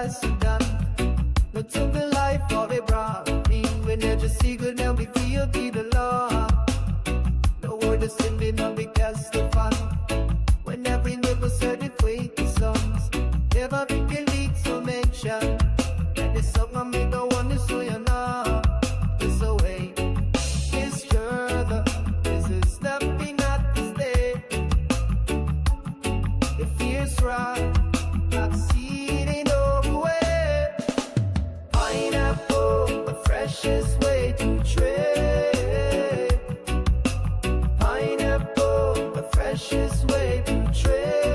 fast and done. No to the life of a bride. When you just see good now, we feel be the law. No word of sin, be no big testify. When every neighbor said it, wait the songs. Never be delete, so mention. And it's something I make the one to so you know. It's a way. It's further. This is nothing not to stay. The fear's right. I've seen it over way. Pineapple, the freshest way to trade. Pineapple, the freshest way to trade.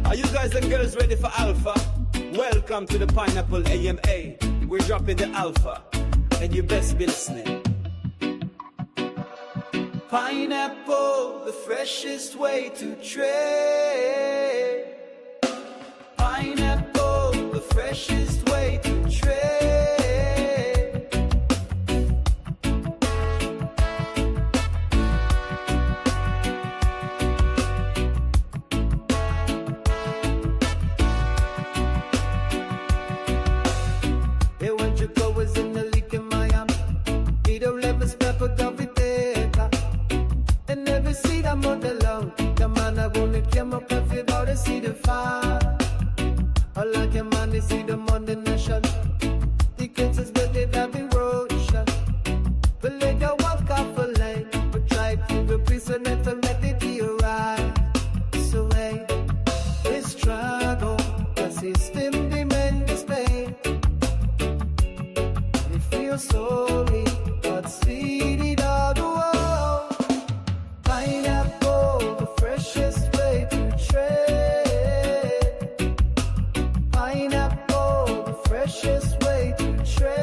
Are you guys and girls ready for Alpha? Welcome to the Pineapple AMA. We're dropping the Alpha, and you best be listening. Pineapple, the freshest way to trade. Pineapple, the freshest way to trade. They want you go was in the leak in Miami. Need a lemons, pepper, coffee, data. And never see them on the low. The man I only came up if you ought to see the fire. I like your money, see them on the nation. The kids is but they have erosion. But later walk off a lane. But try to the prison and to let it be alright. So hey, it's struggle. The system demands pain. We feel sorry, but see it all the world. Pineapple, the freshest way to trade. Pineapple, the freshest way to trade.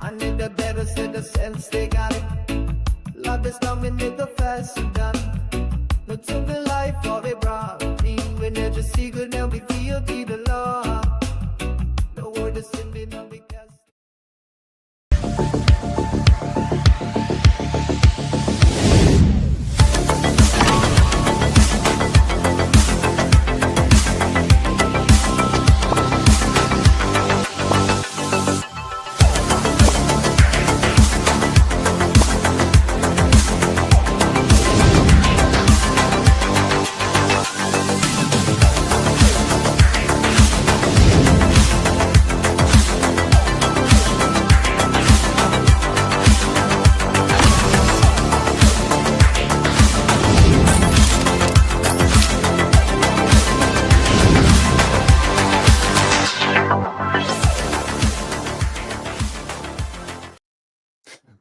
I need a better set of sense, they got it. Love is coming in the fast and done. No to the life of a bride. When you just see good now, we feel be the law. No word of sin, be no big test.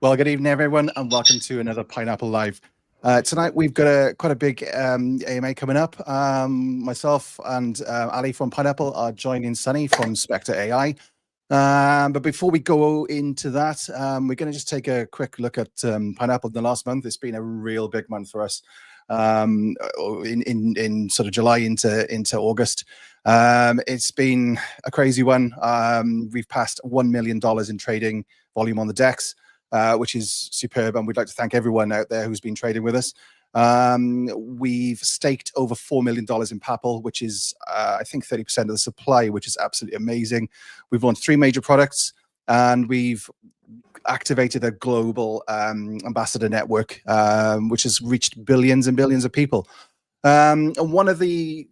Well, good evening, everyone, and welcome to another Pineapple Live. Tonight, we've got quite a big AMA coming up. Myself and Ali from Pineapple are joining Sunny from Spectre AI. But before we go into that, we're going to just take a quick look at Pineapple in the last month. It's been a real big month for us in sort of July into August. It's been a crazy one. We've passed $1 million in trading volume on the DEX. Which is superb, and we'd like to thank everyone out there who's been trading with us. We've staked over $4 million in PAPPLE, which is, I think, 30% of the supply, which is absolutely amazing. We've launched 3 major products, and we've activated a global ambassador network, which has reached billions and billions of people. And one of the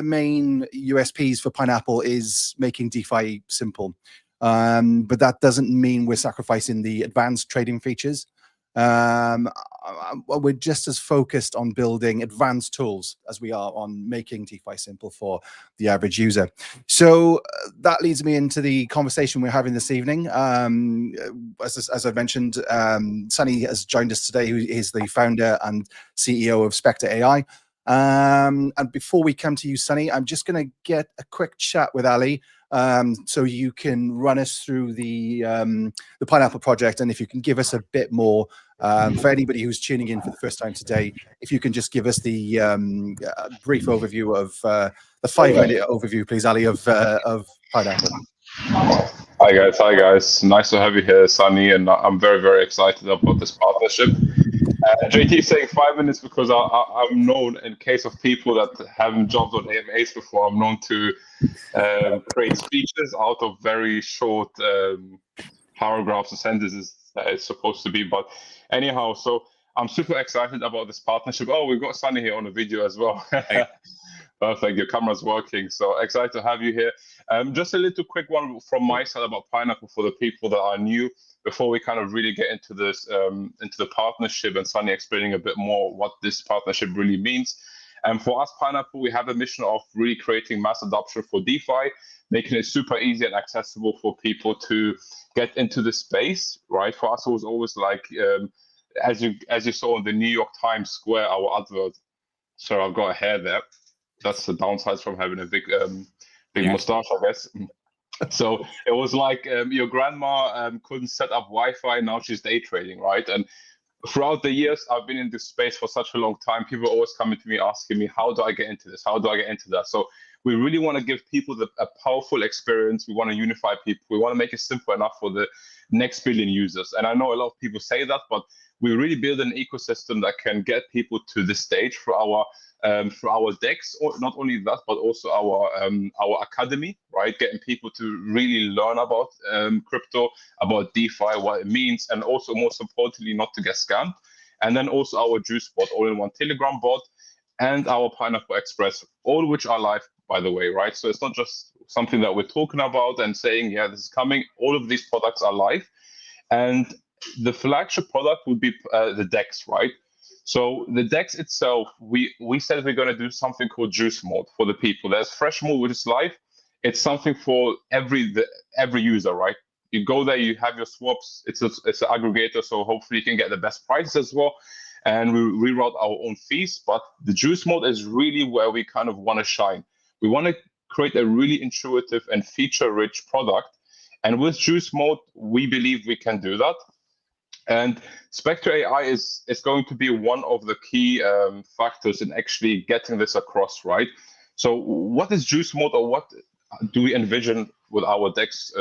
main USPs for Pineapple is making DeFi simple. But that doesn't mean we're sacrificing the advanced trading features. We're just as focused on building advanced tools as we are on making DeFi simple for the average user. So that leads me into the conversation we're having this evening. As I mentioned, Sunny has joined us today, who is the founder and CEO of Spectre AI. And before we come to you, Sunny, I'm just going to get a quick chat with Ali. so you can run us through the Pineapple project, and if you can give us a bit more for anybody who's tuning in for the first time today, if you can just give us the brief overview of the 5-minute overview, please, Ali, of Pineapple. Hi guys. Nice to have you here, Sunny, and I'm very, very excited about this partnership. JT is saying 5 minutes because I'm known, in case of people that haven't jumped on AMAs before, I'm known to create speeches out of very short paragraphs and sentences that it's supposed to be. But anyhow, so I'm super excited about this partnership. Oh, we've got Sunny here on the video as well. Perfect, your camera's working. So excited to have you here. Just a little quick one from my side about Pineapple for the people that are new, before we kind of really get into this, into the partnership, and Sunny explaining a bit more what this partnership really means. And for us, Pineapple, we have a mission of really creating mass adoption for DeFi, making it super easy and accessible for people to get into the space, right? For us, it was always like, as you saw in the New York Times Square, our advert. So I've got a hair there. That's the downside from having a big mustache, I guess. So it was like your grandma couldn't set up Wi-Fi, now she's day trading, right? And throughout the years, I've been in this space for such a long time. People are always coming to me asking me, how do I get into this? How do I get into that? So we really want to give people a powerful experience. We want to unify people. We want to make it simple enough for the next billion users. And I know a lot of people say that, but we really build an ecosystem that can get people to this stage for our DEX, or not only that, but also our academy, right? Getting people to really learn about crypto, about DeFi, what it means, and also most importantly, not to get scammed. And then also our Juice bot, all-in-one Telegram bot, and our Pineapple Express, all which are live, by the way, right? So it's not just something that we're talking about and saying, yeah, this is coming. All of these products are live. And the flagship product would be the DEX, right? So the DEX itself, we said we're going to do something called Juice Mode for the people. There's Fresh Mode, which is live. It's something for every user, right? You go there, you have your swaps. It's an aggregator, so hopefully you can get the best prices as well. And we reroute our own fees. But the Juice Mode is really where we kind of want to shine. We want to create a really intuitive and feature-rich product. And with Juice Mode, we believe we can do that. And Spectre AI is going to be one of the key factors in actually getting this across, right? So what is Juice Mode, or what do we envision with our DEX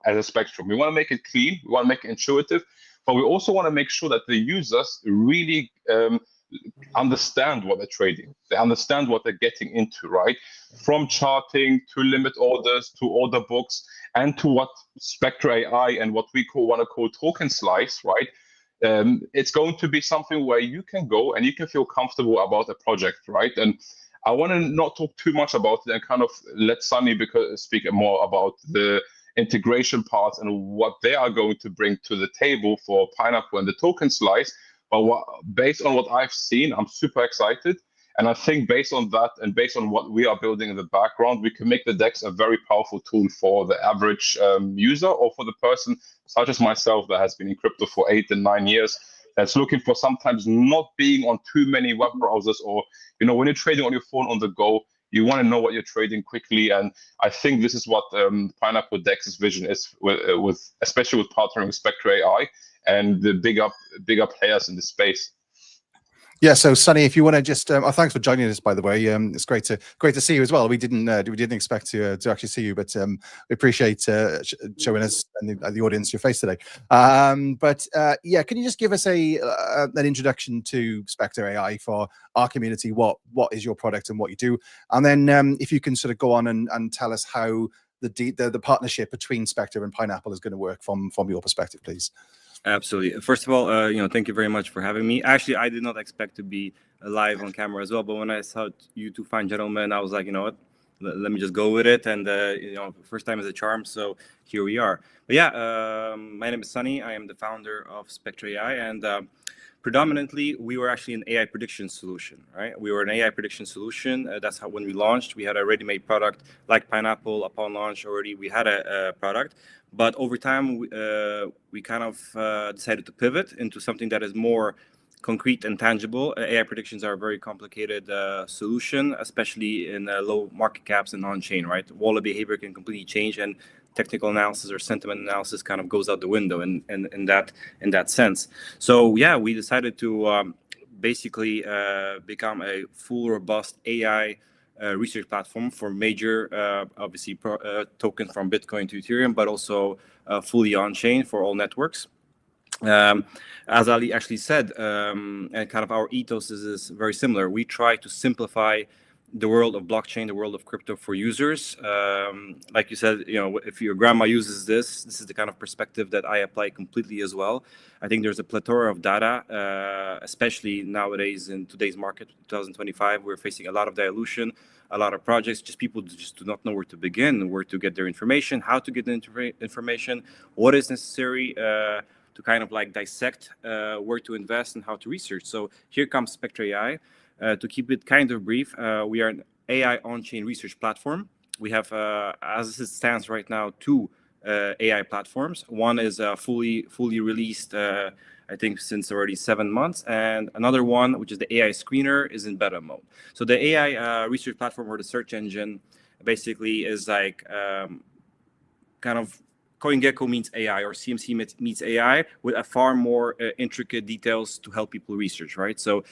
as a Spectrum? We want to make it clean, we want to make it intuitive, but we also want to make sure that the users really understand what they're trading. They understand what they're getting into, right? From charting to limit orders to order books, and to what Spectre AI and what we want to call token slice, right? It's going to be something where you can go and you can feel comfortable about a project, right? And I want to not talk too much about it and kind of let Sunny speak more about the integration parts and what they are going to bring to the table for Pineapple and the token slice. But based on what I've seen, I'm super excited. And I think based on that and based on what we are building in the background, we can make the DEX a very powerful tool for the average user, or for the person such as myself that has been in crypto for 8 and 9 years, that's looking for sometimes not being on too many web browsers, or, you know, when you're trading on your phone on the go, you want to know what you're trading quickly. And I think this is what Pineapple DEX's vision is, with especially with partnering with Spectre AI and the bigger players in the space. Yeah, so Sunny, if you want to just, thanks for joining us, by the way. It's great to see you as well. We didn't expect to actually see you, but we appreciate showing us and the audience your face today. Yeah, can you just give us an introduction to Spectre AI for our community? What is your product and what you do? And then if you can sort of go on and tell us how the partnership between Spectre and Pineapple is going to work from your perspective, please. Absolutely. First of all, thank you very much for having me. Actually, I did not expect to be live on camera as well, but when I saw you two fine gentlemen, I was like, you know what, let me just go with it. And first time is a charm, so here we are. But yeah, my name is Sunny. I am the founder of Spectre AI, and predominantly we were actually an AI prediction solution, right? We were an AI prediction solution. That's how, when we launched, we had a ready-made product like Pineapple. Upon launch already, we had a product. But over time, we kind of decided to pivot into something that is more concrete and tangible. AI predictions are a very complicated solution, especially in low market caps and on-chain, right? Wallet behavior can completely change, and technical analysis or sentiment analysis kind of goes out the window in that sense. So yeah, we decided to basically become a full, robust AI research platform for major, obviously, tokens from Bitcoin to Ethereum, but also fully on-chain for all networks. As Ali actually said, and kind of our ethos is very similar. We try to simplify the world of blockchain, the world of crypto for users. Like you said, if your grandma uses this is the kind of perspective that I apply completely as well. I think there's a plethora of data, especially nowadays in today's market, 2025. We're facing a lot of dilution, a lot of projects. Just people just do not know where to begin, where to get their information, how to get the information, what is necessary to kind of like dissect where to invest and how to research. So here comes Spectre AI. To keep it kind of brief, we are an AI on-chain research platform. We have, as it stands right now, 2 AI platforms. One is fully released, I think, since already 7 months, and another one, which is the AI screener, is in beta mode. So the AI research platform, or the search engine, basically is like kind of CoinGecko meets AI, or CMC meets AI, with a far more intricate details to help people research, right? So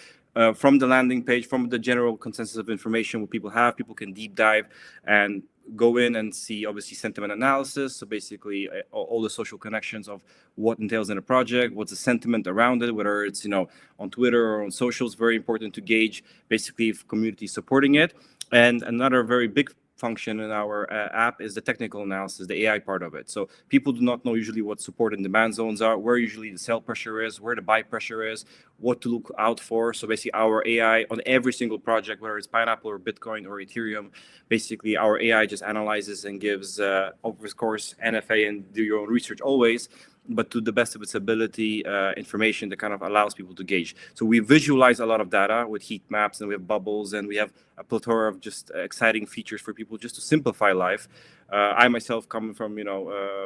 from the landing page, from the general consensus of information what people have, people can deep dive and go in and see, obviously, sentiment analysis. So basically all the social connections of what entails in a project, what's the sentiment around it, whether it's, on Twitter or on socials. Very important to gauge basically if community is supporting it. And another very big function in our app is the technical analysis, the AI part of it. So people do not know usually what support and demand zones are, where usually the sell pressure is, where the buy pressure is, what to look out for. So basically our AI on every single project, whether it's PAPPLE or Bitcoin or Ethereum, basically our AI just analyzes and gives, of course, NFA and do your own research always, but to the best of its ability, information that kind of allows people to gauge. So we visualize a lot of data with heat maps, and we have bubbles, and we have a plethora of just exciting features for people just to simplify life. I myself come from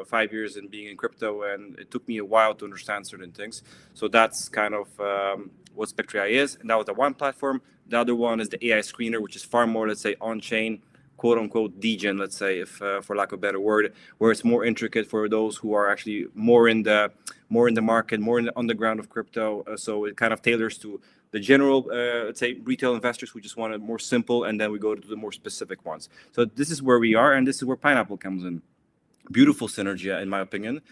5 years in being in crypto, and it took me a while to understand certain things. So that's kind of what Spectre AI is, and that was the one platform. The other one is the AI screener, which is far more, let's say, on-chain, quote unquote degen, let's say, if for lack of a better word, where it's more intricate for those who are actually more in the market, more in the underground of crypto. So it kind of tailors to the general, let's say, retail investors who just want it more simple, and then we go to the more specific ones. So this is where we are, and this is where PAPPLE comes in. Beautiful synergy, in my opinion.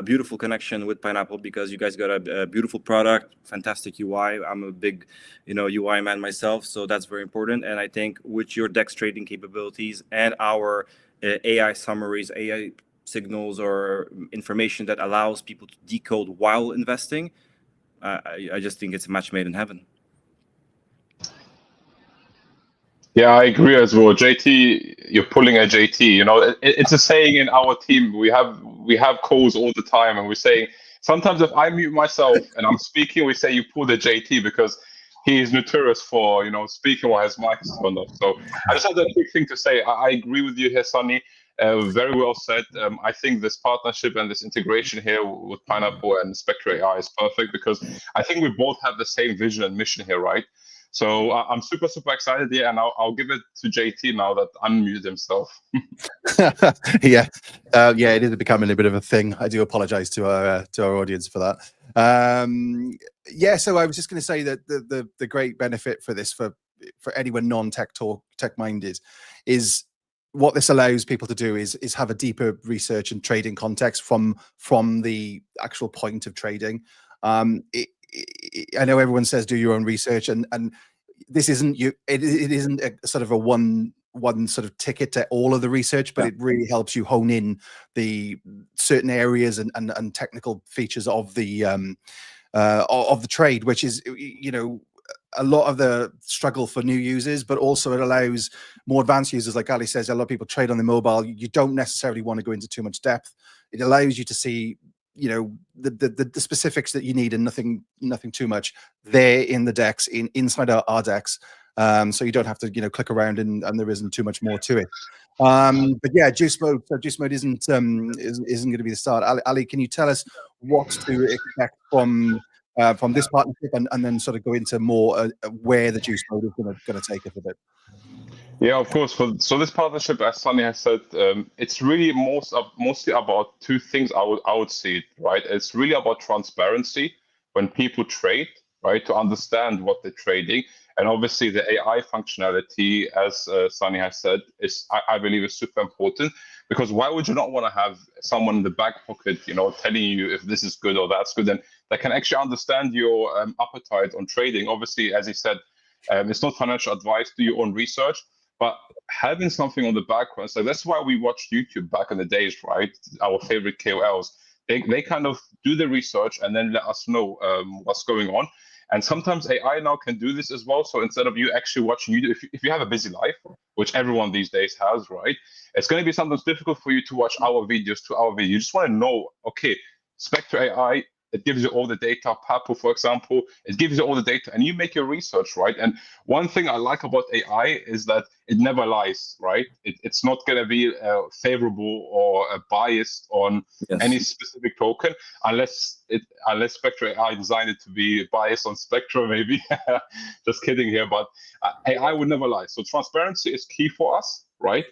Beautiful connection with PAPPLE, because you guys got a beautiful product, fantastic UI. I'm a big, UI man myself, so that's very important. And I think with your DEX trading capabilities and our AI summaries, AI signals, or information that allows people to decode while investing, I just think it's a match made in heaven. Yeah, I agree as well. JT, you're pulling a JT. It's a saying in our team. We have calls all the time, and we're saying sometimes if I mute myself and I'm speaking, we say you pull the JT, because he is notorious for speaking while his mic is turned off. So I just had a quick thing to say. I agree with you here, Sunny. Very well said. I think this partnership and this integration here with PAPPLE and Spectre AI is perfect, because I think we both have the same vision and mission here, right? So I'm super excited here, and I'll give it to JT now that unmuted himself. Yeah, it is becoming a bit of a thing. I do apologize to our audience for that. So I was just going to say that the great benefit for this for anyone non-tech minded is what this allows people to do is have a deeper research and trading context from the actual point of trading. I know everyone says do your own research, and this isn't it isn't a sort of a one sort of ticket to all of the research, but it really helps you hone in the certain areas and technical features of the trade, which is a lot of the struggle for new users, but also it allows more advanced users, like Ali says. A lot of people trade on the mobile. You don't necessarily want to go into too much depth. It allows you to see the specifics that you need, and nothing too much there in the DEX, inside our DEX, so you don't have to click around, and there isn't too much more to it. But yeah, juice mode isn't going to be the start. Ali, can you tell us what to expect from from this partnership, and then sort of go into more where the juice mode is going to take us a bit. Yeah, of course. So this partnership, as Sunny has said, it's really mostly about two things. I would see it, right. It's really about transparency when people trade, right, to understand what they're trading, and obviously the AI functionality, as Sunny has said, is I believe is super important, because why would you not want to have someone in the back pocket, telling you if this is good or that's good, and that can actually understand your appetite on trading. Obviously, as he said, it's not financial advice. Do your own research. But having something on the background, so that's why we watched YouTube back in the days, right? Our favorite KOLs, they kind of do the research and then let us know what's going on. And sometimes AI now can do this as well. So instead of you actually watching YouTube, if you have a busy life, which everyone these days has, right? It's going to be sometimes difficult for you to watch our videos, 2 hour videos. You just want to know, okay, Spectre AI, it gives you all the data. PAPPLE, for example, it gives you all the data, and you make your research, right? And one thing I like about AI is that it never lies, right? It's not going to be favorable or biased on any specific token, unless Spectre AI designed it to be biased on Spectre, maybe. Just kidding here, but AI would never lie. So transparency is key for us, right?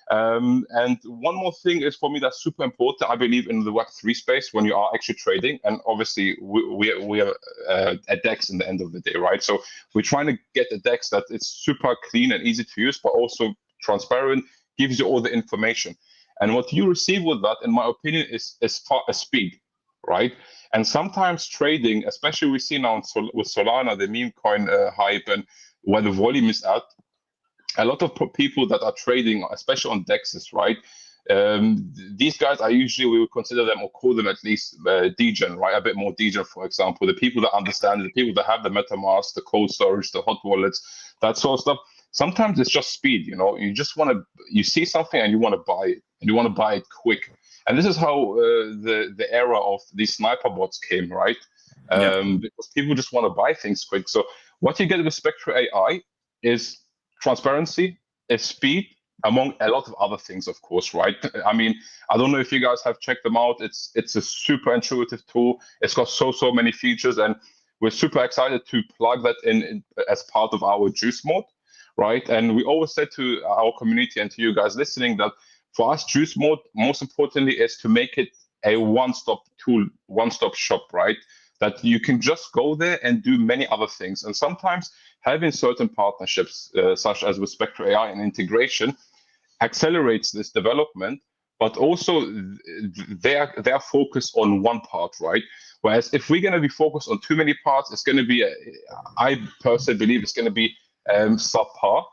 And one more thing is, for me, that's super important. I believe in the Web3 space when you are actually trading, and obviously we are a DEX in the end of the day, right? So we're trying to get a DEX that it's super clean and easy to use, but also transparent, gives you all the information. And what you receive with that, in my opinion, is speed, right? And sometimes trading, especially we see now with Solana, the meme coin hype, and where the volume is at, a lot of people that are trading, especially on DEXs, right? These guys are usually, we would consider them or call them at least degen, right? A bit more degen, for example. The people that understand it, the people that have the MetaMask, the cold storage, the hot wallets, that sort of stuff. Sometimes it's just speed, you just want to, you see something and you want to buy it, and you want to buy it quick. And this is how the era of these sniper bots came, right? Because people just want to buy things quick. So what you get with Spectre AI is transparency, is speed, among a lot of other things, of course, right? I mean, I don't know if you guys have checked them out. It's a super intuitive tool. It's got so many features, and we're super excited to plug that in as part of our juice mode, right? And we always said to our community and to you guys listening that for us, juice mode, most importantly, is to make it a one-stop tool, one-stop shop, right? That you can just go there and do many other things. And sometimes having certain partnerships, such as with Spectre AI and integration, accelerates this development, but also they are focused on one part, right? Whereas if we're going to be focused on too many parts, it's going to be, I personally believe it's going to be subpar.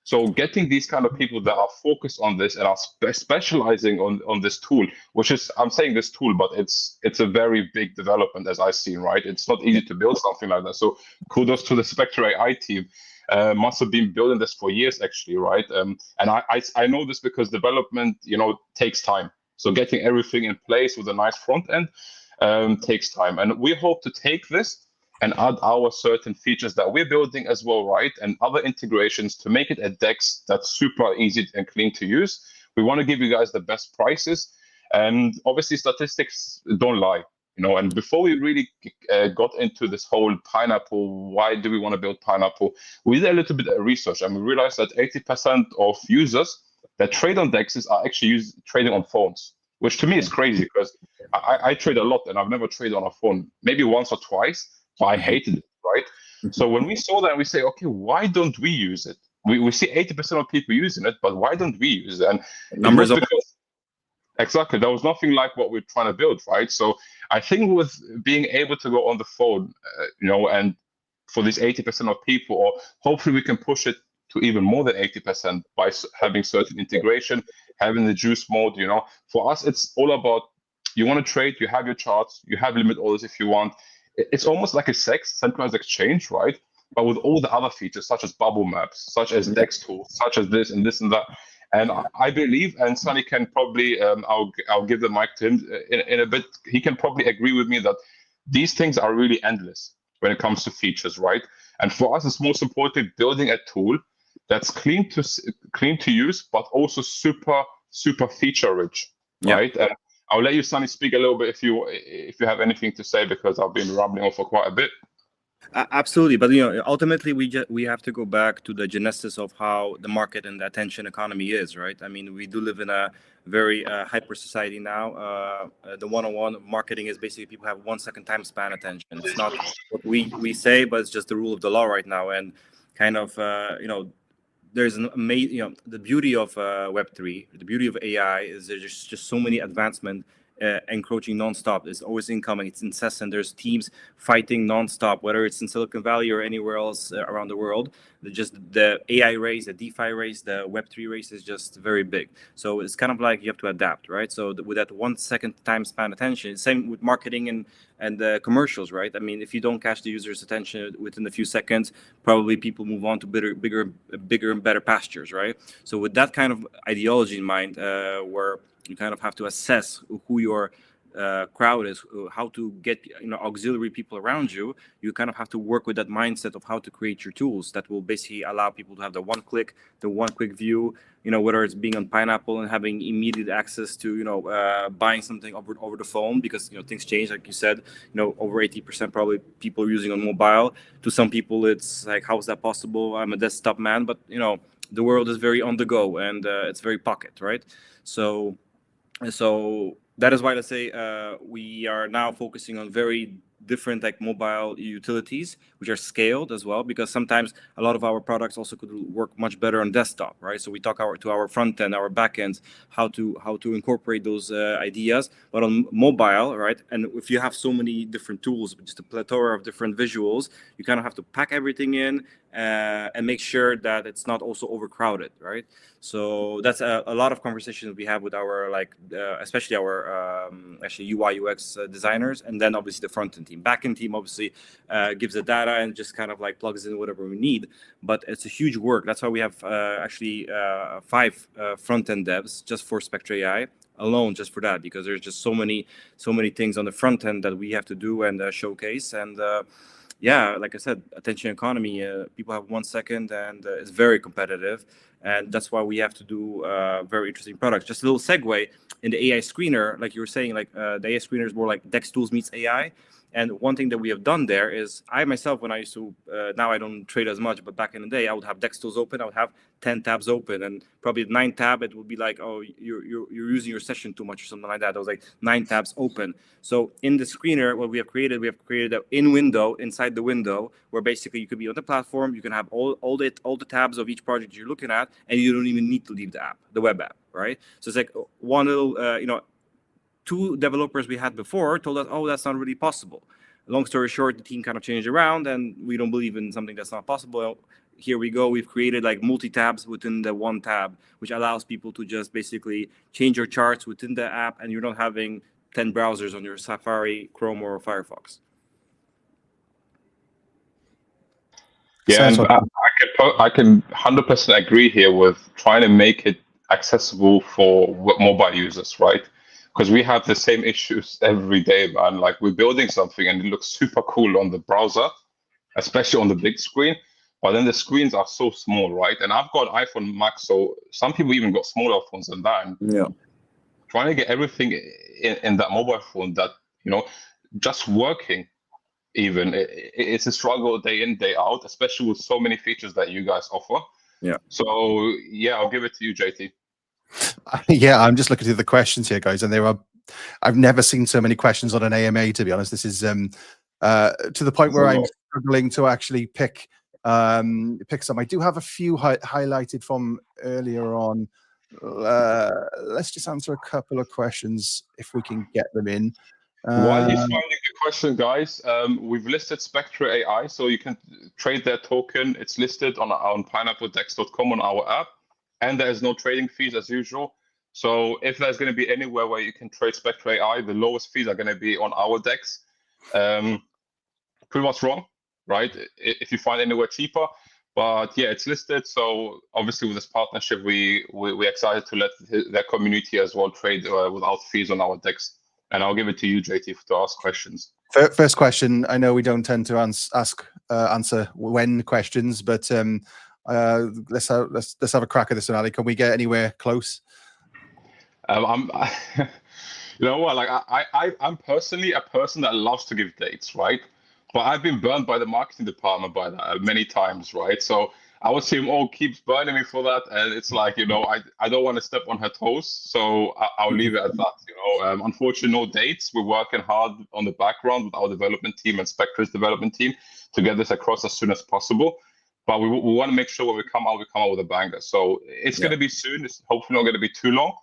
So getting these kind of people that are focused on this and are specializing on this tool, which is, I'm saying this tool, but it's a very big development, as I see, right? It's not easy to build something like that. So kudos to the Spectre AI team. Must have been building this for years, actually, right? And I know this because development, takes time. So getting everything in place with a nice front end takes time. And we hope to take this and add our certain features that we're building as well, right? And other integrations to make it a DEX that's super easy and clean to use. We want to give you guys the best prices. And obviously statistics don't lie, and before we really got into this whole Pineapple, why do we want to build Pineapple? We did a little bit of research, and we realized that 80% of users that trade on DEXs are actually trading on phones, which to me is crazy because I trade a lot and I've never traded on a phone, maybe once or twice. So I hated it, right? So when we saw that, we say, okay, why don't we use it? We see 80% of people using it, but why don't we use it? And numbers exactly, there was nothing like what we're trying to build, right? So I think with being able to go on the phone, and for these 80% of people, or hopefully we can push it to even more than 80% by having certain integration, having the juice mode, For us, it's all about, you want to trade, you have your charts, you have limit orders if you want. It's almost like a centralized exchange, right? But with all the other features, such as bubble maps, such as DEX tools, such as this and that. And I believe, and Sunny can probably, I'll give the mic to him in a bit. He can probably agree with me that these things are really endless when it comes to features, right? And for us, it's most important building a tool that's clean to use, but also super feature rich, right? And I'll let you, Sunny, speak a little bit if you have anything to say, because I've been rambling on for quite a bit. Absolutely, but ultimately we have to go back to the genesis of how the market and the attention economy is, right? I mean, we do live in a very hyper society now. The one-on-one marketing is basically people have 1 second time span attention. It's not what we say, but it's just the rule of the law right now. And kind of there's an amazing, the beauty of Web3, the beauty of AI is there's just so many advancements. Encroaching nonstop. It's always incoming. It's incessant. There's teams fighting nonstop, whether it's in Silicon Valley or anywhere else around the world. The AI race, the DeFi race, the Web3 race is just very big. So it's kind of like you have to adapt, right? So with that 1 second time span attention, same with marketing and the commercials, right? I mean, if you don't catch the user's attention within a few seconds, probably people move on to bigger and better pastures, right? So with that kind of ideology in mind, where you kind of have to assess who your crowd is, how to get auxiliary people around you. You kind of have to work with that mindset of how to create your tools that will basically allow people to have the one quick view. Whether it's being on Pineapple and having immediate access to buying something over the phone, because things change, like you said. Over 80% probably people are using on mobile. To some people, it's like, how is that possible? I'm a desktop man, but the world is very on the go, and it's very pocket, right? So that is why, let's say, we are now focusing on very different mobile utilities, which are scaled as well, because sometimes a lot of our products also could work much better on desktop, right? So we talk to our front end, our back ends, how to incorporate those ideas, but on mobile, right? And if you have so many different tools, just a plethora of different visuals, you kind of have to pack everything in and make sure that it's not also overcrowded, right? So that's a lot of conversations we have with our especially our actually UI UX designers, and then obviously the front end team. Back end team obviously gives the data and just kind of plugs in whatever we need. But it's a huge work. That's why we have actually 5 front end devs just for Spectre AI alone, just for that, because there's just so many things on the front end that we have to do and showcase. And like I said, attention economy, people have 1 second, and it's very competitive. And that's why we have to do very interesting products. Just a little segue in the AI screener, like you were saying, the AI screener is more like DEX tools meets AI. And one thing that we have done there is, I myself, when I used to, now I don't trade as much, but back in the day, I would have DEX tools open. I would have 10 tabs open, and probably the 9th tab, it would be like, oh, you're using your session too much or something like that. It was like 9 tabs open. So in the screener, what we have created an in window inside the window, where basically you could be on the platform, you can have all the tabs of each project you're looking at, and you don't even need to leave the web app, right? So it's like one little, 2 developers we had before told us, oh, that's not really possible. Long story short, the team kind of changed around, and we don't believe in something that's not possible. Here we go. We've created multi-tabs within the one tab, which allows people to just basically change your charts within the app, and you're not having 10 browsers on your Safari, Chrome, or Firefox. Yeah, and I can 100% agree here with trying to make it accessible for mobile users, right? Because we have the same issues every day, man. We're building something and it looks super cool on the browser, especially on the big screen, but then the screens are so small, right? And I've got iPhone Max, so some people even got smaller phones than that. And trying to get everything in that mobile phone that, just working, even, it's a struggle day in, day out, especially with so many features that you guys offer. Yeah. So yeah, I'll give it to you, JT. Yeah, I'm just looking through the questions here, guys, and I've never seen so many questions on an AMA, to be honest. This is to the point where I'm struggling to actually pick some. I do have a few highlighted from earlier on. Let's just answer a couple of questions if we can get them in. While you're finding the question, guys, we've listed Spectre AI, so you can trade their token. It's listed on pineappledex.com on our app. And there's no trading fees as usual. So if there's going to be anywhere where you can trade Spectre AI, the lowest fees are going to be on our DEX. Pretty much wrong, right? If you find anywhere cheaper. But yeah, it's listed. So obviously with this partnership, we're excited to let their community as well trade without fees on our DEX. And I'll give it to you, JT, to ask questions. First question. I know we don't tend to answer when questions, but let's have a crack at this one, Ali. Can we get anywhere close? You know what? Like I'm personally a person that loves to give dates, right? But I've been burned by the marketing department by that many times, right? So I would see him all keeps burning me for that, and it's like, you know, I don't want to step on her toes, so I'll leave it at that. You know, unfortunately, no dates. We're working hard on the background with our development team and Spectre's development team to get this across as soon as possible. But we want to make sure when we come out with a banger. So it's going to be soon. It's hopefully not going to be too long,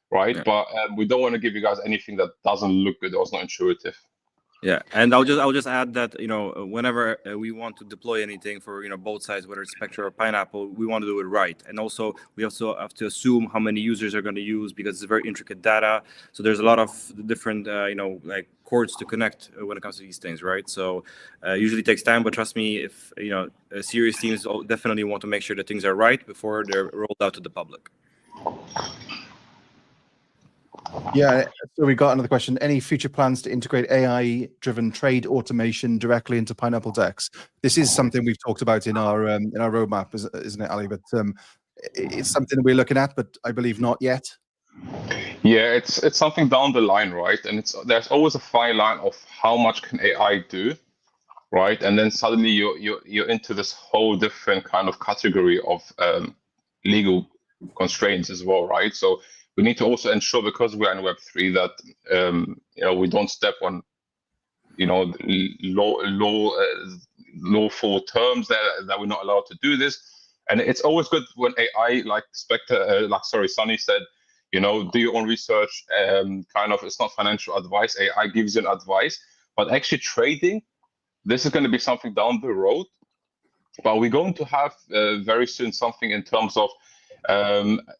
right? Yeah. But we don't want to give you guys anything that doesn't look good or is not intuitive. Yeah, and I'll just add that, you know, whenever we want to deploy anything for, you know, both sides, whether it's Spectre or Pineapple, we want to do it right. And also we also have to assume how many users are going to use, because it's very intricate data. So there's a lot of different, you know, like cords to connect when it comes to these things, right? So usually takes time, but trust me, if, you know, serious teams definitely want to make sure that things are right before they're rolled out to the public. Yeah, so we got another question. Any future plans to integrate AI-driven trade automation directly into Pineapple DEX? This is something we've talked about in our roadmap, isn't it, Ali? But it's something that we're looking at, but I believe not yet. Yeah, it's something down the line, right? And there's always a fine line of how much can AI do, right? And then suddenly you're into this whole different kind of category of legal constraints as well, right? So we need to also ensure, because we're in Web3, that you know, we don't step on, you know, lawful terms that we're not allowed to do this. And it's always good when AI, like Spectre, Sunny said, you know, do your own research. Kind of, it's not financial advice. AI gives you an advice, but actually trading, this is going to be something down the road. But we're going to have very soon something in terms of,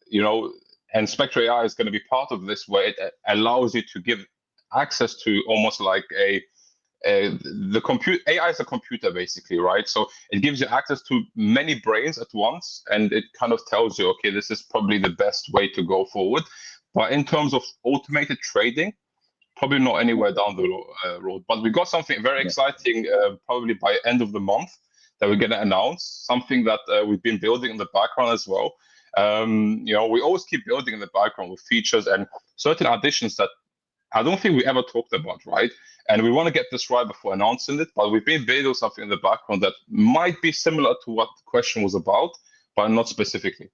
you know, and Spectre AI is going to be part of this, where it allows you to give access to almost like the computer. AI is a computer, basically, right? So it gives you access to many brains at once, and it kind of tells you, okay, this is probably the best way to go forward. But in terms of automated trading, probably not anywhere down the road. But we got something very exciting, probably by end of the month, that we're going to announce, something that we've been building in the background as well. You know, we always keep building in the background with features and certain additions that I don't think we ever talked about, right? And we want to get this right before announcing it, but we've been building something in the background that might be similar to what the question was about, but not specifically.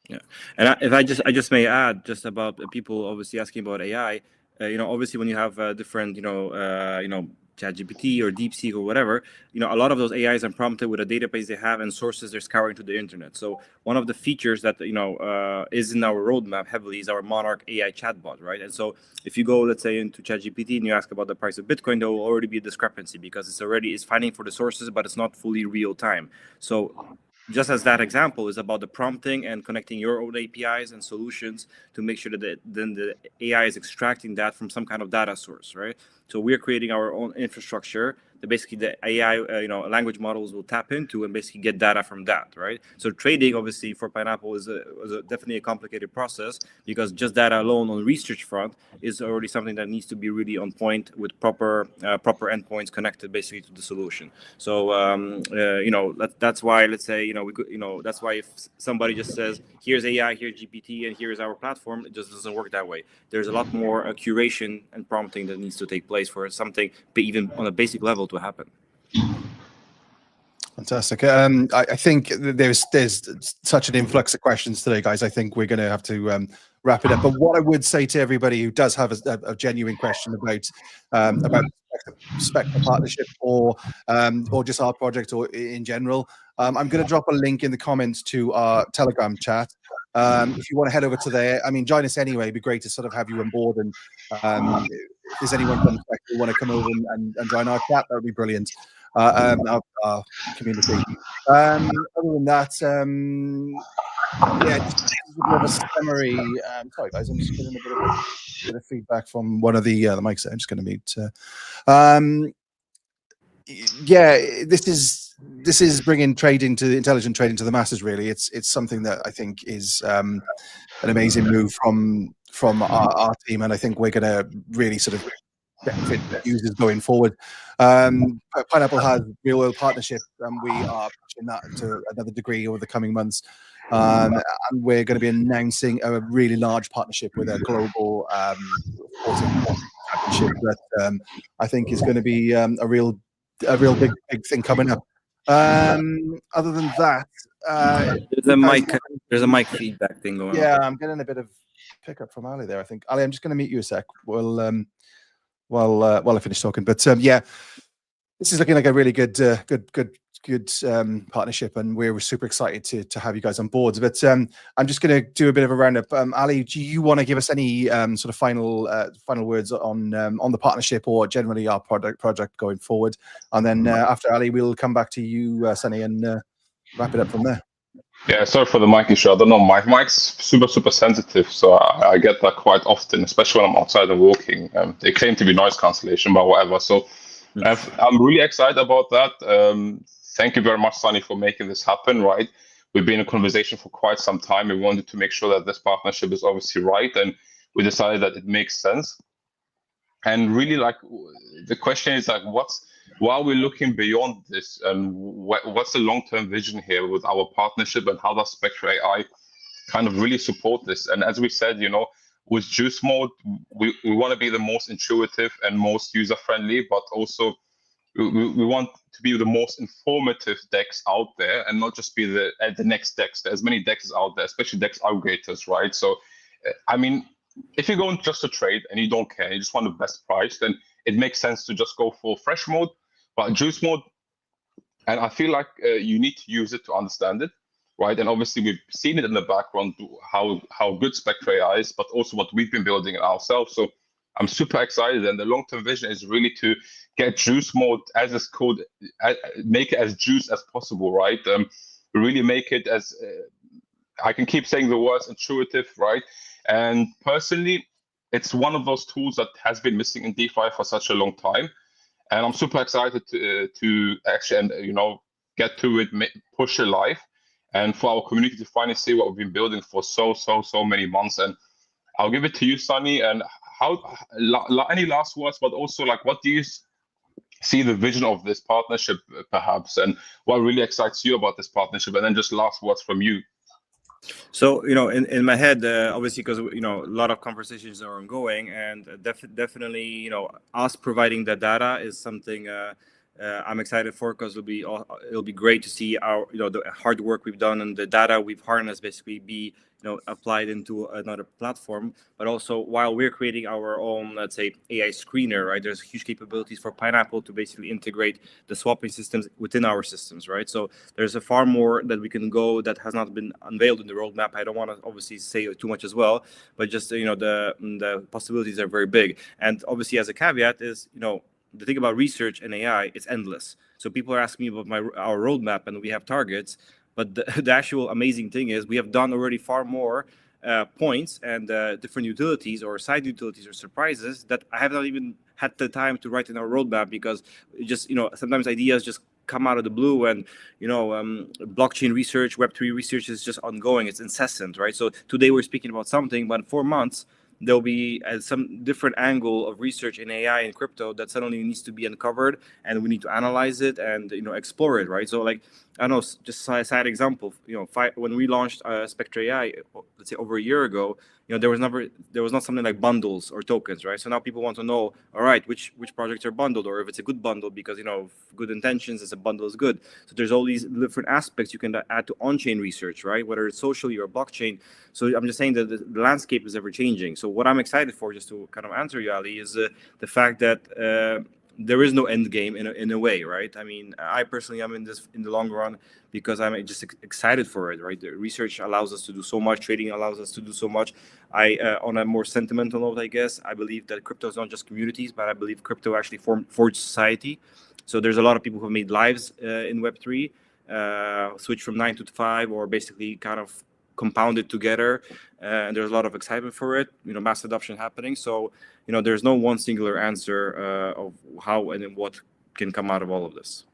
Yeah, and if I just may add, just about people obviously asking about AI. You know, obviously when you have different, you know, ChatGPT or DeepSeek or whatever, you know, a lot of those AIs are prompted with a database they have and sources they're scouring to the internet. So one of the features that, you know, is in our roadmap heavily is our Monarch AI chatbot, right? And so if you go, let's say, into ChatGPT and you ask about the price of Bitcoin, there will already be a discrepancy, because it's finding for the sources, but it's not fully real time. So just as that example is about the prompting and connecting your own APIs and solutions to make sure that then the AI is extracting that from some kind of data source, right? So we're creating our own infrastructure that basically the AI, you know, language models will tap into and basically get data from that, right? So trading, obviously, for Pineapple is definitely a complicated process, because just data alone on research front is already something that needs to be really on point with proper endpoints connected basically to the solution. So you know, that's why, let's say, you know, we could, you know, that's why if somebody just says, here's AI, here's GPT, and here's our platform, it just doesn't work that way. There's a lot more curation and prompting that needs to take place for something, even on a basic level, to happen. Fantastic. I think there's such an influx of questions today, guys. I think we're going to have to wrap it up. But what I would say to everybody who does have a genuine question about Spectre partnership or just our project or in general, I'm going to drop a link in the comments to our Telegram chat. If you want to head over to there, I mean, join us anyway. It'd be great to sort of have you on board. And if there's anyone from Spectre who want to come over and join our chat, that would be brilliant. Our community. Other than that, yeah, just a bit of a summary. Sorry, guys, I'm just getting a bit of feedback from one of the mics. I'm just going to mute. Yeah, this is bringing intelligent trading to the masses. Really, it's something that I think is an amazing move from our team, and I think we're going to really sort of benefit users going forward. Pineapple has Real World Partnership, and we are pushing that to another degree over the coming months. And we're going to be announcing a really large partnership with a global sporting championship that I think is going to be a real big thing coming up. Other than that, there's a mic feedback thing going on. Yeah, I'm getting a bit of pickup from Ali there. I think Ali, I'm just going to mute you a sec. While I finish talking, but yeah, this is looking like a really good partnership, and we're super excited to have you guys on board. But I'm just going to do a bit of a roundup. Ali, do you want to give us any sort of final words on the partnership, or generally our project going forward? And then after Ali, we'll come back to you, Sunny, and wrap it up from there. Yeah, sorry for the mic issue. I don't know, my mic's super sensitive, so I get that quite often, especially when I'm outside and walking. They claim to be noise cancellation, but whatever. So I'm really excited about that. Thank you very much, Sunny, for making this happen, right? We've been in conversation for quite some time. We wanted to make sure that this partnership is obviously right, and we decided that it makes sense. And really, like, the question is, like, while we're looking beyond this, and what's the long-term vision here with our partnership, and how does Spectre AI kind of really support this? And as we said, you know, with Juice Mode, we want to be the most intuitive and most user-friendly, but also we want to be the most informative DEX out there, and not just be the next DEX. There's many DEXs out there, especially DEX aggregators, right? So, I mean, if you're going just to trade and you don't care, you just want the best price, then it makes sense to just go for fresh mode. But Juice Mode, and I feel like you need to use it to understand it, right? And obviously we've seen it in the background, how good Spectre AI is, but also what we've been building ourselves. So I'm super excited, and the long-term vision is really to get Juice Mode as it's called, make it as juice as possible, right? Really make it as, I can keep saying the words intuitive, right? And personally, it's one of those tools that has been missing in DeFi for such a long time. And I'm super excited to actually, you know, get to it, push it live, and for our community to finally see what we've been building for so many months. And I'll give it to you, Sunny. And any last words, but also, like, what do you see the vision of this partnership, perhaps, and what really excites you about this partnership? And then just last words from you. So, you know, in my head, obviously, because, you know, a lot of conversations are ongoing, and definitely, you know, us providing the data is something I'm excited for, because it'll be great to see our, you know, the hard work we've done and the data we've harnessed basically be, you know, applied into another platform. But also, while we're creating our own, let's say, AI screener, right, there's huge capabilities for Pineapple to basically integrate the swapping systems within our systems, right? So there's a far more that we can go that has not been unveiled in the roadmap. I don't want to obviously say too much as well, but just, you know, the possibilities are very big. And obviously, as a caveat is, you know, the thing about research and AI, it's endless. So people are asking me about our roadmap, and we have targets. But the actual amazing thing is we have done already far more points and different utilities or side utilities or surprises that I have not even had the time to write in our roadmap, because it just, you know, sometimes ideas just come out of the blue, and, you know, blockchain research, Web3 research is just ongoing. It's incessant, right? So today we're speaking about something, but in 4 months, there'll be some different angle of research in AI and crypto that suddenly needs to be uncovered, and we need to analyze it and, you know, explore it, right? So, like, I don't know, just a side example, you know, when we launched Spectre AI, let's say over a year ago, you know, there was not something like bundles or tokens, right? So now people want to know, all right, which projects are bundled, or if it's a good bundle, because, you know, good intentions as a bundle is good. So there's all these different aspects you can add to on-chain research, right? Whether it's socially or blockchain. So I'm just saying that the landscape is ever changing. So what I'm excited for, just to kind of answer you, Ali, is the fact that there is no end game in a way, right? I mean, I personally am in this in the long run because I'm just excited for it, right? The research allows us to do so much, trading allows us to do so much. On a more sentimental note, I guess, I believe that crypto is not just communities, but I believe crypto actually forged society. So there's a lot of people who have made lives in Web3, switch from 9 to 5, or basically kind of compounded together, and there's a lot of excitement for it, you know, mass adoption happening. So, you know, there's no one singular answer of how and what can come out of all of this.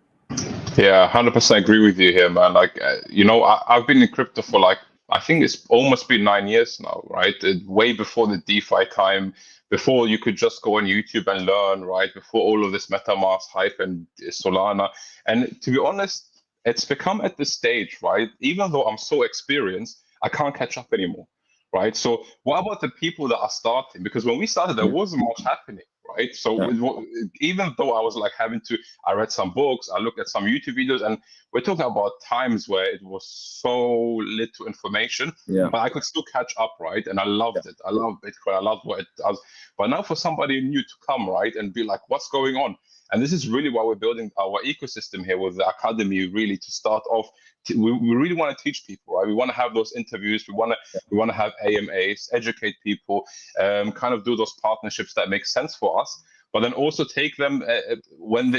Yeah, 100% agree with you here, man. Like, you know, I've been in crypto for like I think it's almost been 9 years now, right? Way before the DeFi time, before you could just go on YouTube and learn, right? Before all of this MetaMask hype and Solana. And to be honest, it's become at this stage, right? Even though I'm so experienced, I can't catch up anymore, right? So what about the people that are starting? Because when we started, there wasn't much happening, right? So even though I was like I read some books, I looked at some YouTube videos, and we're talking about times where it was so little information, but I could still catch up, right? And I loved it. I love Bitcoin. I love what it does. But now for somebody new to come, right, and be like, what's going on? And this is really why we're building our ecosystem here with the academy, really to start off. We really want to teach people, right? We want to have those interviews. We want to have AMAs, educate people, kind of do those partnerships that make sense for us. But then also take them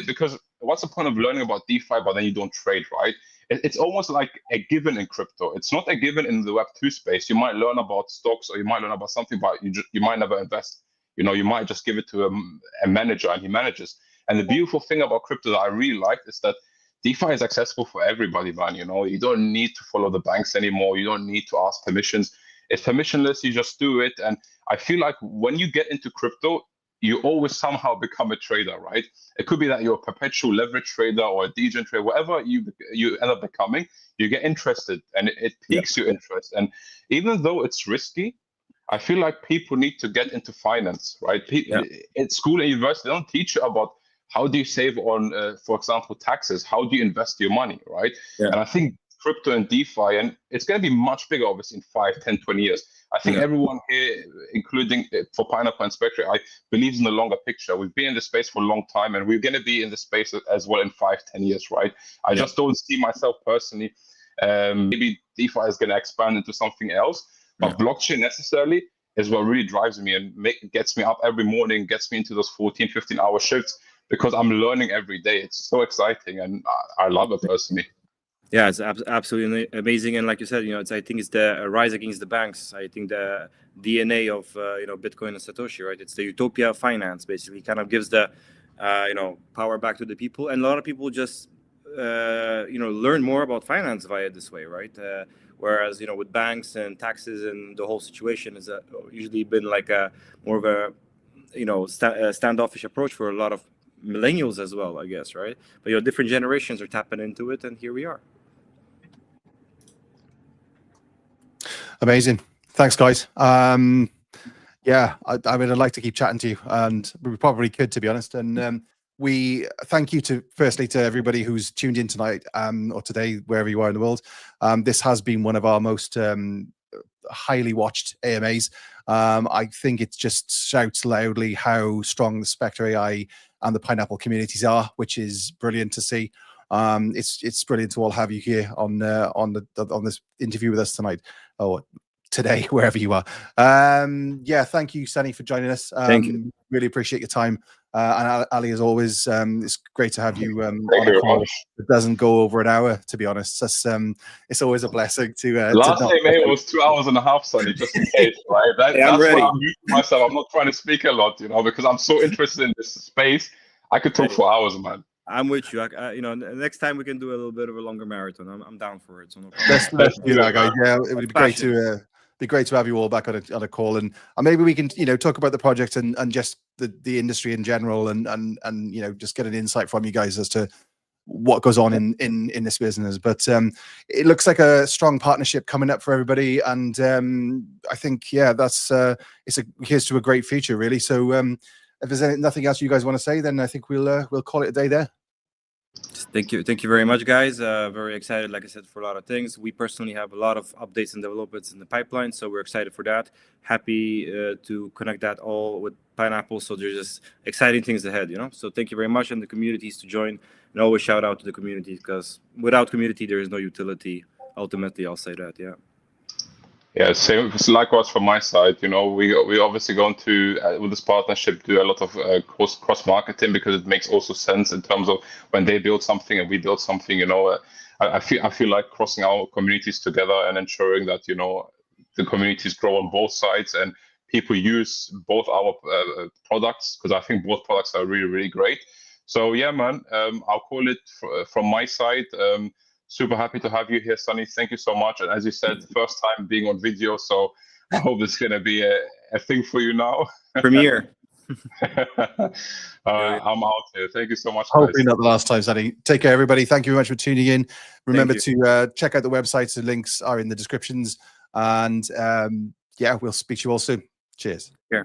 because what's the point of learning about DeFi, but then you don't trade, right? It's almost like a given in crypto. It's not a given in the Web2 space. You might learn about stocks or you might learn about something, but you might never invest. You know, you might just give it to a manager and he manages. And the beautiful thing about crypto that I really like is that DeFi is accessible for everybody, man. You know, you don't need to follow the banks anymore. You don't need to ask permissions. It's permissionless. You just do it. And I feel like when you get into crypto, you always somehow become a trader, right? It could be that you're a perpetual leverage trader or a degen trader, whatever you end up becoming, you get interested and it piques your interest. And even though it's risky, I feel like people need to get into finance, right? At school and university, they don't teach you about how do you save on, for example, taxes? How do you invest your money, right? And I think crypto and DeFi, and it's going to be much bigger, obviously, in 5, 10, 20 years. I think everyone here, including for Pineapple and Spectre, believes in the longer picture. We've been in the space for a long time, and we're going to be in the space as well in 5, 10 years, right? I just don't see myself personally. Maybe DeFi is going to expand into something else, but blockchain necessarily is what really drives me and gets me up every morning, gets me into those 14, 15-hour shifts because I'm learning every day. It's so exciting, and I love it personally. Yeah, it's absolutely amazing, and like you said, I think it's the rise against the banks. I think the DNA of Bitcoin and Satoshi, right? It's the utopia of finance. Basically, kind of gives the power back to the people, and a lot of people just learn more about finance via this way, right? Whereas with banks and taxes and the whole situation has usually been like a more of a standoffish approach for a lot of millennials as well, I guess, right? But different generations are tapping into it, and here we are. Amazing. Thanks, guys. Yeah, I mean, I'd like to keep chatting to you, and we probably could, to be honest. And we thank you firstly to everybody who's tuned in tonight or today, wherever you are in the world. This has been one of our most highly watched AMAs. I think it just shouts loudly how strong the Spectre AI and the Pineapple communities are, which is brilliant to see. It's brilliant to all have you here on this interview with us tonight, or today, wherever you are. Yeah, thank you, Sunny, for joining us. Thank you. Really appreciate your time. And Ali, as always, it's great to have you on you a call. It doesn't go over an hour, to be honest. It's always a blessing to. Last AMA was 2.5 hours, Sunny, just in case, right? That's why I'm muting myself. I'm not trying to speak a lot, because I'm so interested in this space. I could talk for hours, man. I'm with you. Next time we can do a little bit of a longer marathon. I'm down for it. So no let's do that, guys. Yeah, it would be great to. Be great to have you all back on a call, and maybe we can talk about the project and just the industry in general, and just get an insight from you guys as to what goes on in this business. But it looks like a strong partnership coming up for everybody, and I think here's to a great future, really. So if there's nothing else you guys want to say, then I think we'll call it a day there. Thank you very much, guys. Very excited, like I said, for a lot of things. We personally have a lot of updates and developments in the pipeline, so we're excited for that. Happy to connect that all with Pineapple, so there's just exciting things ahead, So thank you very much, and the communities to join, and always shout out to the community, because without community there is no utility. Ultimately, I'll say that. Yeah, same. Likewise from my side, we obviously going to with this partnership do a lot of cross marketing, because it makes also sense in terms of when they build something and we build something. I feel like crossing our communities together and ensuring that the communities grow on both sides and people use both our products, because I think both products are really, really great. So yeah, man, I'll call it from my side. Super happy to have you here, Sunny. Thank you so much. And as you said, first time being on video, so I hope it's going to be a thing for you now. Premiere. I'm out here. Thank you so much, guys. Hopefully not the last time, Sunny. Take care, everybody. Thank you very much for tuning in. Remember to check out the websites. The links are in the descriptions. And yeah, we'll speak to you all soon. Cheers. Yeah.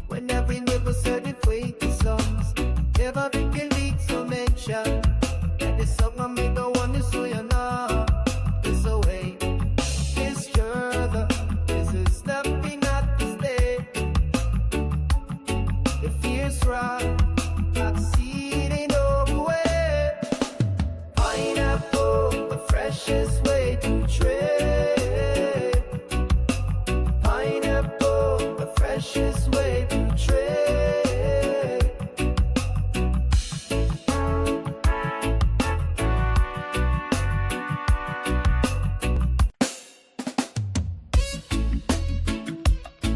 When every neighbor certified the songs, never been leaks or mention. And the song I made the one is so you know. It's a way, it's further. This is nothing at the state. The fierce ride, I've seen it over way. Pineapple, the freshest way to trade. Pineapple, the freshest way to trade.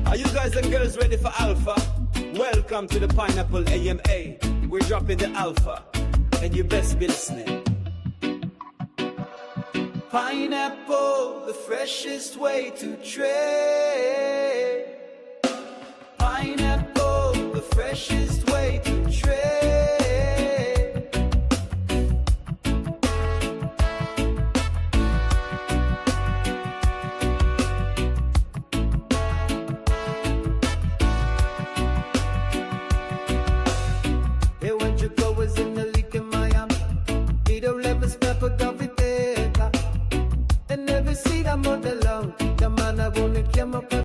Are you guys and girls ready for Alpha? Welcome to the PAPPLE AMA. We're dropping the Alpha, and you best be listening. Pineapple, the freshest way to trade. Pineapple, the freshest